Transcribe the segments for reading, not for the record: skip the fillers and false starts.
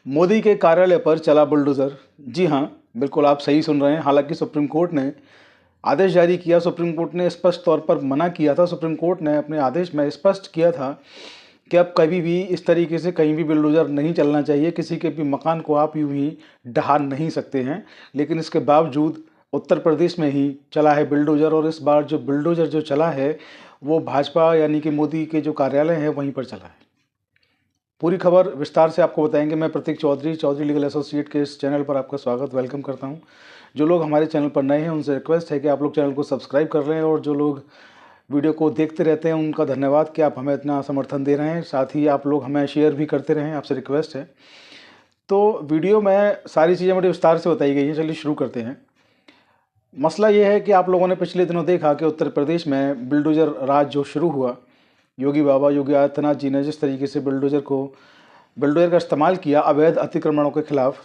मोदी के कार्यालय पर चला बुलडोजर। जी हाँ, बिल्कुल आप सही सुन रहे हैं। हालांकि सुप्रीम कोर्ट ने आदेश जारी किया। सुप्रीम कोर्ट ने स्पष्ट तौर पर मना किया था। सुप्रीम कोर्ट ने अपने आदेश में स्पष्ट किया था कि अब कभी भी इस तरीके से कहीं भी बुलडोजर नहीं चलना चाहिए। किसी के भी मकान को आप यूं ही ढहा नहीं सकते हैं। लेकिन इसके बावजूद उत्तर प्रदेश में ही चला है बुलडोजर, और इस बार जो बुलडोजर जो चला है वो भाजपा यानी कि मोदी के जो कार्यालय है वहीं पर चला है। पूरी खबर विस्तार से आपको बताएंगे। मैं प्रतीक चौधरी, चौधरी लीगल एसोसिएट के इस चैनल पर आपका स्वागत वेलकम करता हूं। जो लोग हमारे चैनल पर नए हैं उनसे रिक्वेस्ट है कि आप लोग चैनल को सब्सक्राइब कर लें, और जो लोग वीडियो को देखते रहते हैं उनका धन्यवाद कि आप हमें इतना समर्थन दे रहे हैं। साथ ही आप लोग हमें शेयर भी करते रहें, आपसे रिक्वेस्ट है। तो वीडियो में सारी चीज़ें बड़ी विस्तार से बताई गई हैं। चलिए शुरू करते हैं। मसला ये है कि आप लोगों ने पिछले दिनों देखा कि उत्तर प्रदेश में बुलडोजर राज जो शुरू हुआ, योगी बाबा योगी आदित्यनाथ जी ने जिस तरीके से बुलडोजर का इस्तेमाल किया अवैध अतिक्रमणों के खिलाफ,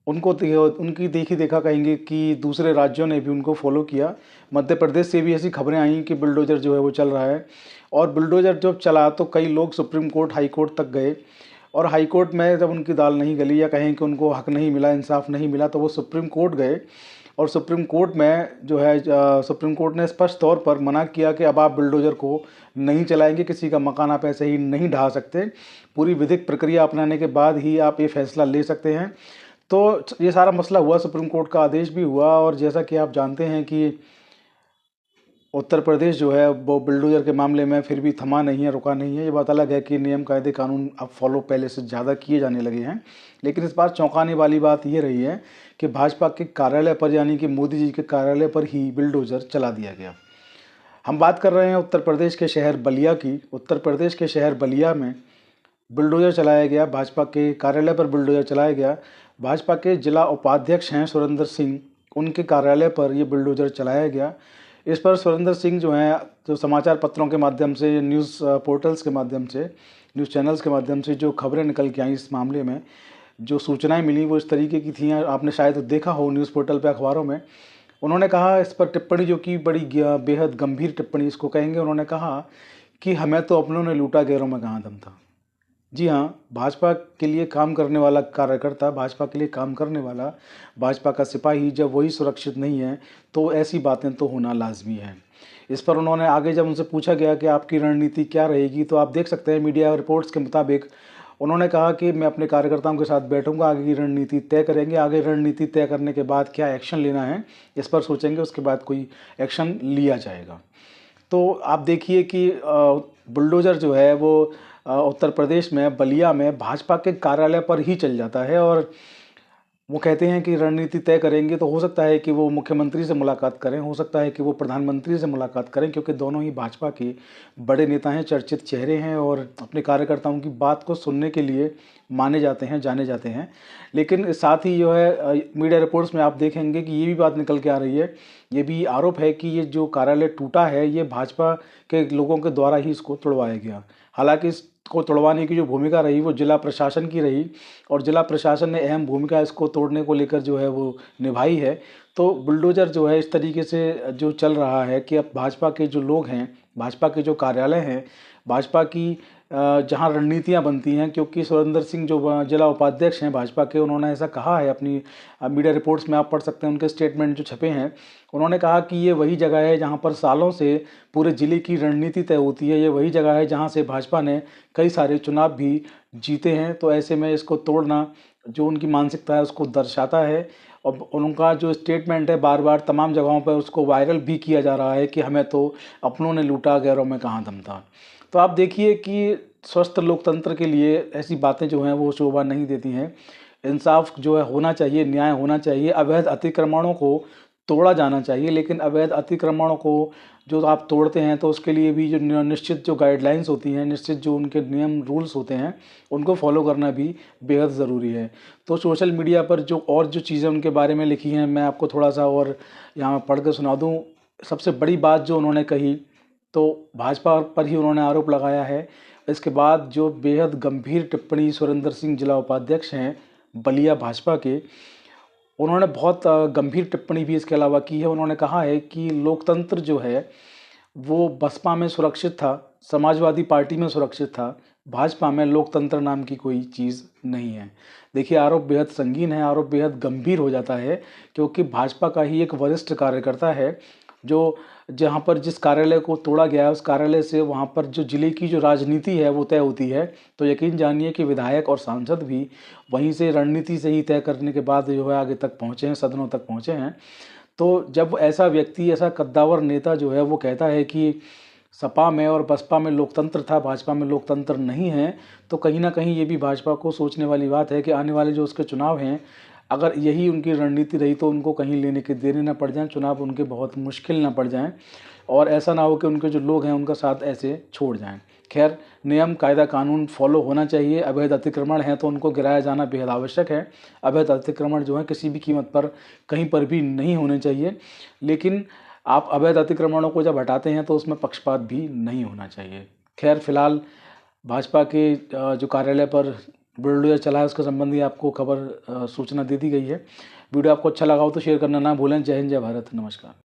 उनकी देखी देखा कहेंगे कि दूसरे राज्यों ने भी उनको फॉलो किया। मध्य प्रदेश से भी ऐसी खबरें आई कि बुलडोजर जो है वो चल रहा है। और बुलडोजर जब चला तो कई लोग सुप्रीम कोर्ट, हाई कोर्ट तक गए, और हाई कोर्ट में जब उनकी दाल नहीं गली या कहें कि उनको हक नहीं मिला, इंसाफ नहीं मिला, तो वो सुप्रीम कोर्ट गए। और सुप्रीम कोर्ट में जो है सुप्रीम कोर्ट ने स्पष्ट तौर पर मना किया कि अब आप बुलडोजर को नहीं चलाएंगे, किसी का मकान आप ऐसे ही नहीं ढहा सकते। पूरी विधिक प्रक्रिया अपनाने के बाद ही आप ये फैसला ले सकते हैं। तो ये सारा मसला हुआ, सुप्रीम कोर्ट का आदेश भी हुआ। और जैसा कि आप जानते हैं कि उत्तर प्रदेश जो है वो बुलडोजर के मामले में फिर भी थमा नहीं है, रुका नहीं है। ये बात अलग है कि नियम कायदे कानून अब फॉलो पहले से ज़्यादा किए जाने लगे हैं। लेकिन इस बार चौंकाने वाली बात ये रही है कि भाजपा के कार्यालय पर यानी कि मोदी जी के कार्यालय पर ही बुलडोजर चला दिया गया। हम बात कर रहे हैं उत्तर प्रदेश के शहर बलिया की। उत्तर प्रदेश के शहर बलिया में बुलडोजर चलाया गया, भाजपा के कार्यालय पर बुलडोजर चलाया गया। भाजपा के जिला उपाध्यक्ष हैं सुरेंद्र सिंह, उनके कार्यालय पर ये बुलडोजर चलाया गया। इस पर सुरेंद्र सिंह जो हैं, जो समाचार पत्रों के माध्यम से, न्यूज़ पोर्टल्स के माध्यम से, न्यूज़ चैनल्स के माध्यम से जो खबरें निकल के आई इस मामले में, जो सूचनाएं मिली वो इस तरीके की थी। आपने शायद देखा हो न्यूज़ पोर्टल पे, अखबारों में। उन्होंने कहा इस पर टिप्पणी, जो कि बड़ी बेहद गंभीर टिप्पणी इसको कहेंगे, उन्होंने कहा कि हमें तो अपनों ने लूटा, गैरों में कहाँ दम था। जी हाँ, भाजपा के लिए काम करने वाला कार्यकर्ता, भाजपा के लिए काम करने वाला, भाजपा का सिपाही जब वही सुरक्षित नहीं है तो ऐसी बातें तो होना लाजमी है। इस पर उन्होंने आगे जब उनसे पूछा गया कि आपकी रणनीति क्या रहेगी, तो आप देख सकते हैं मीडिया रिपोर्ट्स के मुताबिक उन्होंने कहा कि मैं अपने कार्यकर्ताओं के साथ बैठूंगा, आगे की रणनीति तय करेंगे, आगे रणनीति तय करने के बाद क्या एक्शन लेना है इस पर सोचेंगे, उसके बाद कोई एक्शन लिया जाएगा। तो आप देखिए कि बुलडोज़र जो है वो उत्तर प्रदेश में बलिया में भाजपा के कार्यालय पर ही चल जाता है। और वो कहते हैं कि रणनीति तय करेंगे, तो हो सकता है कि वो मुख्यमंत्री से मुलाकात करें, हो सकता है कि वो प्रधानमंत्री से मुलाकात करें, क्योंकि दोनों ही भाजपा के बड़े नेता हैं, चर्चित चेहरे हैं, और अपने कार्यकर्ताओं की बात को सुनने के लिए माने जाते हैं, जाने जाते हैं। लेकिन साथ ही जो है मीडिया रिपोर्ट्स में आप देखेंगे कि ये भी बात निकल के आ रही है, ये भी आरोप है कि ये जो कार्यालय टूटा है ये भाजपा के लोगों के द्वारा ही इसको तोड़वाया गया। हालांकि इसको तोड़वाने की जो भूमिका रही वो जिला प्रशासन की रही, और जिला प्रशासन ने अहम भूमिका इसको तोड़ने को लेकर जो है वो निभाई है। तो बुलडोज़र जो है इस तरीके से जो चल रहा है कि अब भाजपा के जो लोग हैं, भाजपा के जो कार्यालय हैं, भाजपा की जहां रणनीतियां बनती हैं, क्योंकि सुरेंद्र सिंह जो जिला उपाध्यक्ष हैं भाजपा के, उन्होंने ऐसा कहा है अपनी मीडिया रिपोर्ट्स में, आप पढ़ सकते हैं उनके स्टेटमेंट जो छपे हैं। उन्होंने कहा कि ये वही जगह है जहां पर सालों से पूरे ज़िले की रणनीति तय होती है, ये वही जगह है जहां से भाजपा ने कई सारे चुनाव भी जीते हैं। तो ऐसे में इसको तोड़ना जो उनकी मानसिकता है उसको दर्शाता है। और उनका जो स्टेटमेंट है बार बार तमाम जगहों पर उसको वायरल भी किया जा रहा है कि हमें तो अपनों ने लूटा, गैरों में कहाँ दम था। तो आप देखिए कि स्वस्थ लोकतंत्र के लिए ऐसी बातें जो हैं वो शोभा नहीं देती हैं। इंसाफ जो है होना चाहिए, न्याय होना चाहिए। अवैध अतिक्रमणों को तोड़ा जाना चाहिए, लेकिन अवैध अतिक्रमणों को जो आप तोड़ते हैं तो उसके लिए भी जो निश्चित जो गाइडलाइंस होती हैं, निश्चित जो उनके नियम रूल्स होते हैं, उनको फॉलो करना भी बेहद ज़रूरी है। तो सोशल मीडिया पर जो चीज़ें उनके बारे में लिखी हैं, मैं आपको थोड़ा सा और यहाँ पढ़ कर सुना दूँ। सबसे बड़ी बात जो उन्होंने कही, तो भाजपा पर ही उन्होंने आरोप लगाया है। इसके बाद जो बेहद गंभीर टिप्पणी सुरेंद्र सिंह जिला उपाध्यक्ष हैं बलिया भाजपा के, उन्होंने बहुत गंभीर टिप्पणी भी इसके अलावा की है। उन्होंने कहा है कि लोकतंत्र जो है वो बसपा में सुरक्षित था, समाजवादी पार्टी में सुरक्षित था, भाजपा में लोकतंत्र नाम की कोई चीज़ नहीं है। देखिए, आरोप बेहद संगीन है, आरोप बेहद गंभीर हो जाता है, क्योंकि भाजपा का ही एक वरिष्ठ कार्यकर्ता है, जो जहाँ पर जिस कार्यालय को तोड़ा गया है, उस कार्यालय से वहाँ पर जो ज़िले की जो राजनीति है, वो तय होती है। तो यकीन जानिए कि विधायक और सांसद भी वहीं से रणनीति से ही तय करने के बाद जो है आगे तक पहुँचे हैं, सदनों तक पहुँचे हैं। तो जब ऐसा व्यक्ति, ऐसा कद्दावर नेता जो है वो कहता है कि सपा में और बसपा में लोकतंत्र था, भाजपा में लोकतंत्र नहीं है, तो कहीं न कहीं ये भी भाजपा को सोचने वाली बात है कि आने वाले जो उसके चुनाव हैं, अगर यही उनकी रणनीति रही तो उनको कहीं लेने के देने ना पड़ जाएँ, चुनाव उनके बहुत मुश्किल ना पड़ जाएँ और ऐसा ना हो कि उनके जो लोग हैं उनका साथ ऐसे छोड़ जाएँ। खैर, नियम, कायदा, कानून फ़ॉलो होना चाहिए। अवैध अतिक्रमण हैं तो उनको गिराया जाना बेहद आवश्यक है। अवैध अतिक्रमण जो है किसी भी कीमत पर कहीं पर भी नहीं होने चाहिए। लेकिन आप अवैध अतिक्रमणों को जब हटाते हैं तो उसमें पक्षपात भी नहीं होना चाहिए। खैर, फिलहाल भाजपा के जो कार्यालय पर बुलडोज़र चला है उसके संबंधी आपको खबर सूचना दे दी गई है। वीडियो आपको अच्छा लगा हो तो शेयर करना ना भूलें। जय हिंद, जय भारत, नमस्कार।